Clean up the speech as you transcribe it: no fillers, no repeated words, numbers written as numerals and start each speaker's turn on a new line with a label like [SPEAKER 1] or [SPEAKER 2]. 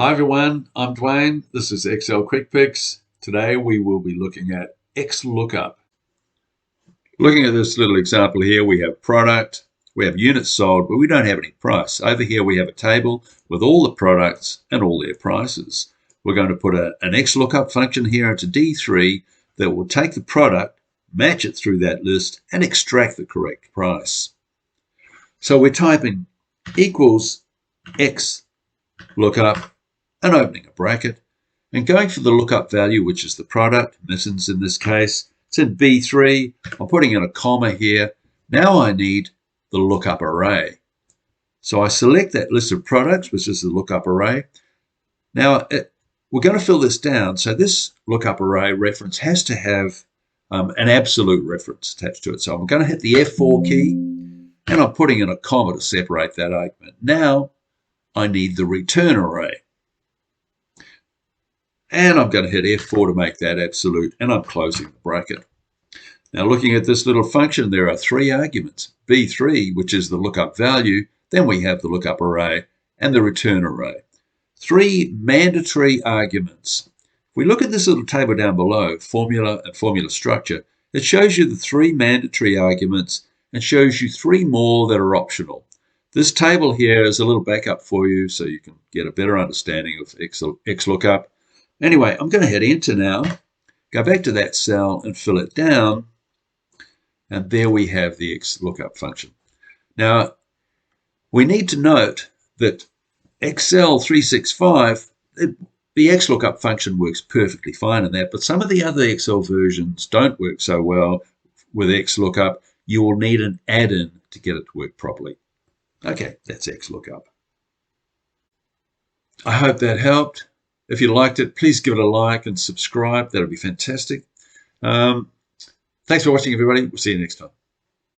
[SPEAKER 1] Hi everyone, I'm Duane. This is Excel Quick Fix. Today we will be looking at Xlookup. Looking at this little example here, we have product, we have units sold, but we don't have any price. Over here we have a table with all the products and all their prices. We're going to put an Xlookup function here into D3 that will take the product, match it through that list, and extract the correct price. So we're typing equals Xlookup and opening a bracket and going for the lookup value, which is the product, mittens in this case. It's in B3. I'm putting in a comma here. Now I need the lookup array. So I select that list of products, which is the lookup array. Now we're going to fill this down. So this lookup array reference has to have an absolute reference attached to it. So I'm going to hit the F4 key and I'm putting in a comma to separate that argument. Now I need the return array. And I'm going to hit F4 to make that absolute, and I'm closing the bracket. Now looking at this little function, there are three arguments. B3, which is the lookup value, then we have the lookup array, and the return array. Three mandatory arguments. If we look at this little table down below, formula and formula structure, it shows you the three mandatory arguments and shows you three more that are optional. This table here is a little backup for you so you can get a better understanding of Xlookup. Anyway, I'm going to hit enter now, go back to that cell and fill it down, and there we have the Xlookup function. Now, we need to note that Excel 365, the Xlookup function works perfectly fine in that, but some of the other Excel versions don't work so well with Xlookup. You will need an add-in to get it to work properly. Okay, that's Xlookup. I hope that helped. If you liked it, please give it a like and subscribe. That would be fantastic. Thanks for watching, everybody. We'll see you next time.